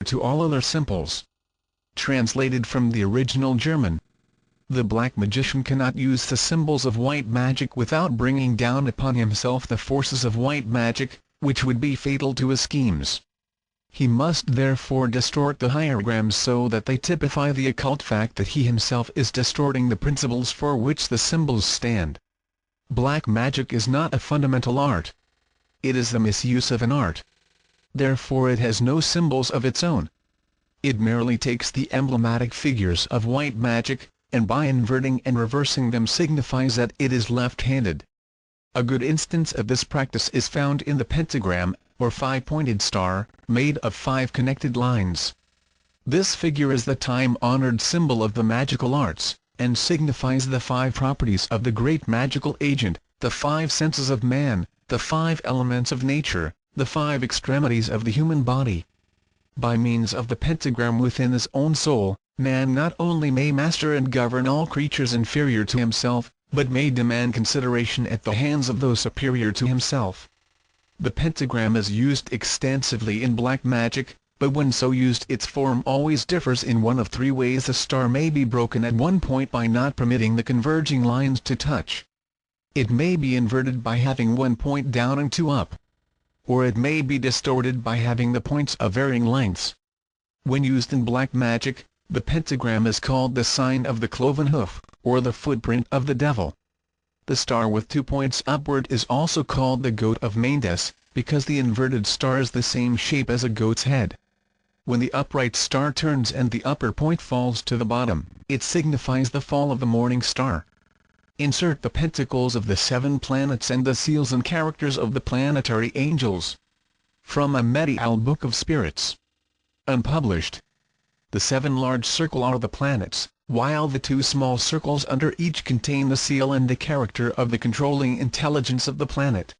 to all other symbols. Translated from the original German. The black magician cannot use the symbols of white magic without bringing down upon himself the forces of white magic, which would be fatal to his schemes. He must therefore distort the hierograms so that they typify the occult fact that he himself is distorting the principles for which the symbols stand. Black magic is not a fundamental art. It is the misuse of an art. Therefore it has no symbols of its own. It merely takes the emblematic figures of white magic, and by inverting and reversing them signifies that it is left-handed. A good instance of this practice is found in the pentagram, or five-pointed star, made of 5 connected lines. This figure is the time-honored symbol of the magical arts, and signifies the 5 properties of the great magical agent, the 5 senses of man, the 5 elements of nature, the 5 extremities of the human body. By means of the pentagram within his own soul, man not only may master and govern all creatures inferior to himself, but may demand consideration at the hands of those superior to himself. The pentagram is used extensively in black magic, but when so used its form always differs in one of 3 ways. The star may be broken at one point by not permitting the converging lines to touch. It may be inverted by having 1 point down and 2 up. Or it may be distorted by having the points of varying lengths. When used in black magic, the pentagram is called the sign of the cloven hoof, or the footprint of the devil. The star with 2 points upward is also called the goat of Mendes, because the inverted star is the same shape as a goat's head. When the upright star turns and the upper point falls to the bottom, it signifies the fall of the morning star. Insert the pentacles of the 7 planets and the seals and characters of the planetary angels. From a medieval book of spirits. Unpublished. The 7 large circles are the planets, while the 2 small circles under each contain the seal and the character of the controlling intelligence of the planet.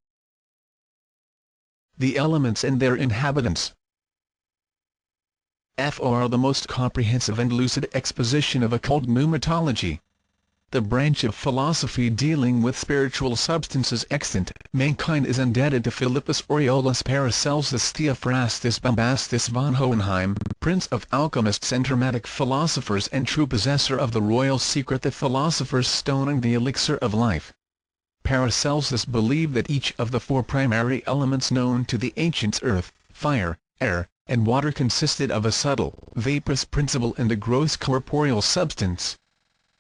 The elements and their inhabitants. Are the most comprehensive and lucid exposition of occult pneumatology. The branch of philosophy dealing with spiritual substances extant. Mankind is indebted to Philippus Aureolus Paracelsus Theophrastus Bombastus von Hohenheim, prince of alchemists and hermetic philosophers and true possessor of the royal secret, the philosopher's stone and the elixir of life. Paracelsus believed that each of the 4 primary elements known to the ancients, earth, fire, air, and water, consisted of a subtle, vaporous principle and a gross corporeal substance.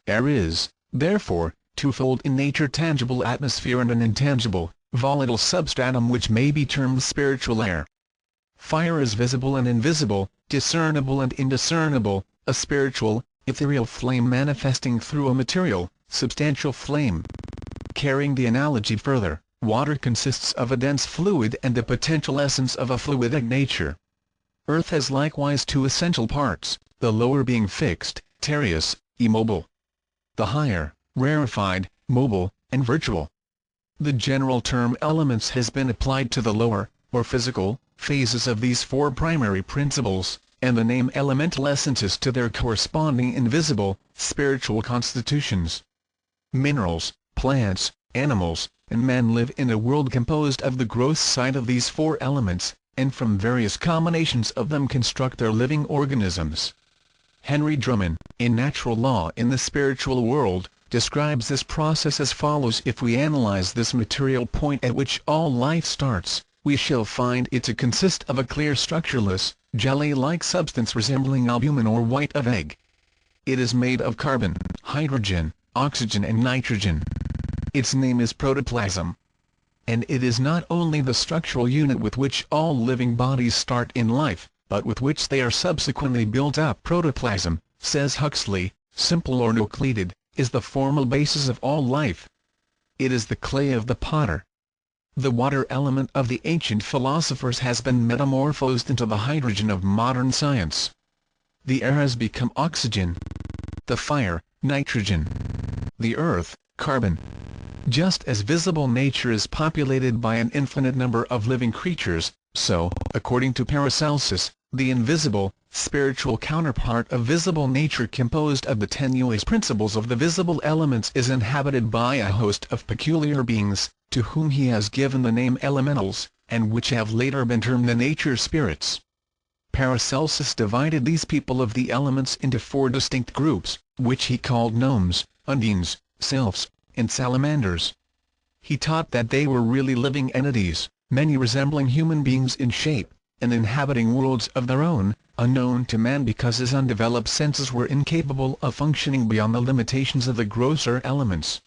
Air is, therefore, twofold in nature: tangible atmosphere and an intangible, volatile substratum which may be termed spiritual air. Fire is visible and invisible, discernible and indiscernible, a spiritual, ethereal flame manifesting through a material, substantial flame. Carrying the analogy further, water consists of a dense fluid and the potential essence of a fluidic nature. Earth has likewise 2 essential parts, the lower being fixed, terreous, immobile. The higher, rarefied, mobile, and virtual. The general term elements has been applied to the lower, or physical, phases of these 4 primary principles, and the name elemental essences to their corresponding invisible, spiritual constitutions. Minerals, plants, animals, and men live in a world composed of the gross side of these 4 elements, and from various combinations of them construct their living organisms. Henry Drummond, in Natural Law in the Spiritual World, describes this process as follows: if we analyze this material point at which all life starts, we shall find it to consist of a clear structureless, jelly-like substance resembling albumin or white of egg. It is made of carbon, hydrogen, oxygen and nitrogen. Its name is protoplasm. And it is not only the structural unit with which all living bodies start in life, but with which they are subsequently built up. Protoplasm, says Huxley, simple or nucleated, is the formal basis of all life. It is the clay of the potter. The water element of the ancient philosophers has been metamorphosed into the hydrogen of modern science. The air has become oxygen. The fire, nitrogen. The earth, carbon. Just as visible nature is populated by an infinite number of living creatures, so, according to Paracelsus, the invisible, spiritual counterpart of visible nature, composed of the tenuous principles of the visible elements, is inhabited by a host of peculiar beings, to whom he has given the name elementals, and which have later been termed the nature spirits. Paracelsus divided these people of the elements into 4 distinct groups, which he called gnomes, undines, sylphs, and salamanders. He taught that they were really living entities, many resembling human beings in shape, and inhabiting worlds of their own, unknown to man because his undeveloped senses were incapable of functioning beyond the limitations of the grosser elements.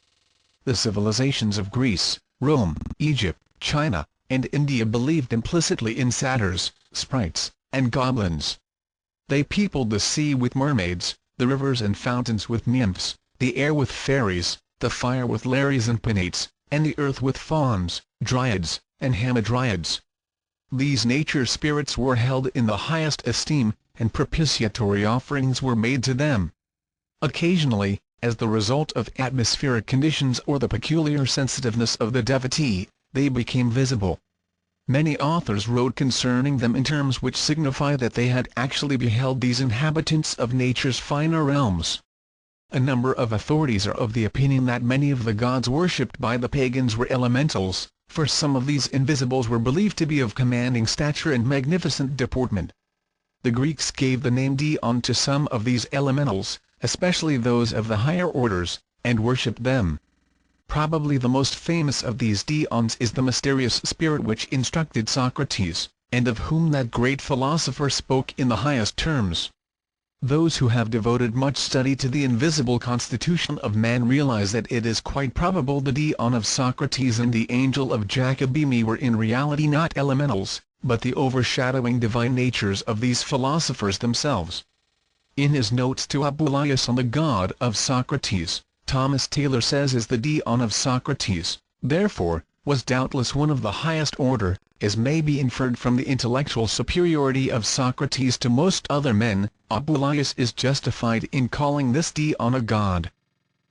The civilizations of Greece, Rome, Egypt, China, and India believed implicitly in satyrs, sprites, and goblins. They peopled the sea with mermaids, the rivers and fountains with nymphs, the air with fairies, the fire with lares and penates, and the earth with fauns, dryads, and hamadryads. These nature spirits were held in the highest esteem, and propitiatory offerings were made to them. Occasionally, as the result of atmospheric conditions or the peculiar sensitiveness of the devotee, they became visible. Many authors wrote concerning them in terms which signify that they had actually beheld these inhabitants of nature's finer realms. A number of authorities are of the opinion that many of the gods worshipped by the pagans were elementals, for some of these invisibles were believed to be of commanding stature and magnificent deportment. The Greeks gave the name Dion to some of these elementals, especially those of the higher orders, and worshipped them. Probably the most famous of these Dions is the mysterious spirit which instructed Socrates, and of whom that great philosopher spoke in the highest terms. Those who have devoted much study to the invisible constitution of man realize that it is quite probable the Dion of Socrates and the angel of Jacobimi were in reality not elementals, but the overshadowing divine natures of these philosophers themselves. In his notes to Apuleius on the God of Socrates, Thomas Taylor says is the Dion of Socrates, therefore, was doubtless one of the highest order, as may be inferred from the intellectual superiority of Socrates to most other men. Apuleius is justified in calling this Dion a god.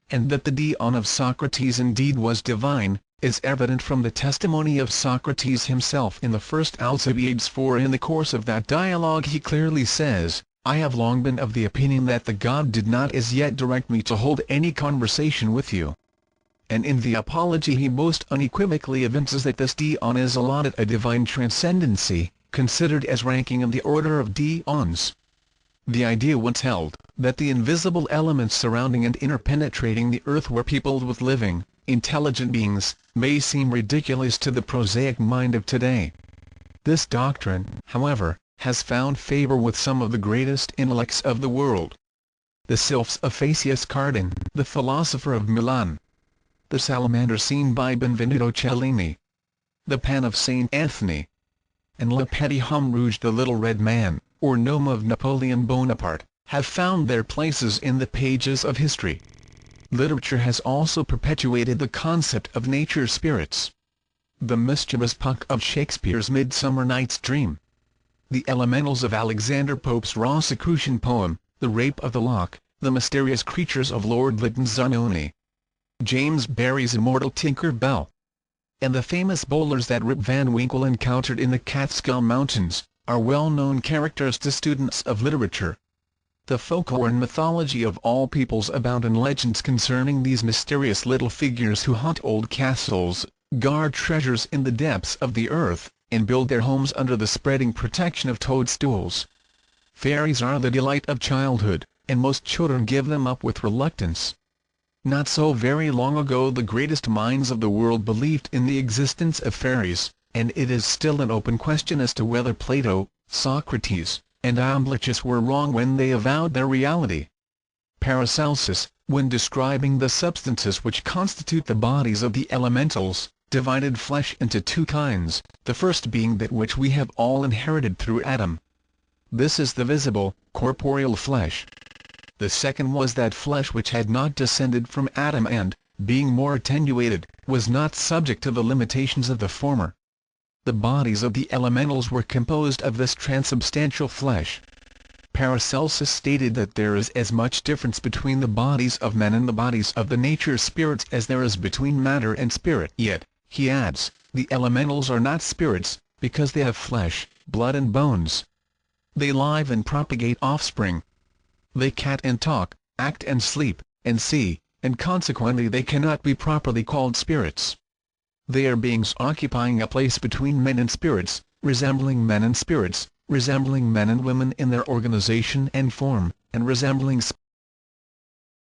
And that the Dion of Socrates indeed was divine, is evident from the testimony of Socrates himself in the first Alcibiades, for in the course of that dialogue he clearly says, "I have long been of the opinion that the god did not as yet direct me to hold any conversation with you." And in the Apology he most unequivocally evinces that this Dion is allotted a divine transcendency, considered as ranking in the order of Dions. The idea once held, that the invisible elements surrounding and interpenetrating the earth were peopled with living, intelligent beings, may seem ridiculous to the prosaic mind of today. This doctrine, however, has found favor with some of the greatest intellects of the world. The sylphs of Phaseus Cardin, the philosopher of Milan. The salamander seen by Benvenuto Cellini. The Pan of Saint Anthony. And Le Petit Homme Rouge, the Little Red Man, or gnome of Napoleon Bonaparte, have found their places in the pages of history. Literature has also perpetuated the concept of nature spirits. The mischievous Puck of Shakespeare's Midsummer Night's Dream. The elementals of Alexander Pope's Rosicrucian poem, The Rape of the Lock, the mysterious creatures of Lord Lytton's Zanoni. James Barrie's immortal Tinker Bell. And the famous bowlers that Rip Van Winkle encountered in the Catskill Mountains, are well-known characters to students of literature. The folklore and mythology of all peoples abound in legends concerning these mysterious little figures who haunt old castles, guard treasures in the depths of the earth, and build their homes under the spreading protection of toadstools. Fairies are the delight of childhood, and most children give them up with reluctance. Not so very long ago the greatest minds of the world believed in the existence of fairies, and it is still an open question as to whether Plato, Socrates, and Iamblichus were wrong when they avowed their reality. Paracelsus, when describing the substances which constitute the bodies of the elementals, divided flesh into 2 kinds, the first being that which we have all inherited through Adam. This is the visible, corporeal flesh. The second was that flesh which had not descended from Adam and, being more attenuated, was not subject to the limitations of the former. The bodies of the elementals were composed of this transubstantial flesh. Paracelsus stated that there is as much difference between the bodies of men and the bodies of the nature spirits as there is between matter and spirit. Yet, he adds, the elementals are not spirits, because they have flesh, blood and bones. They live and propagate offspring. They cat and talk, act and sleep, and see, and consequently they cannot be properly called spirits. They are beings occupying a place between men and spirits, resembling men and spirits, resembling men and women in their organization and form, and resembling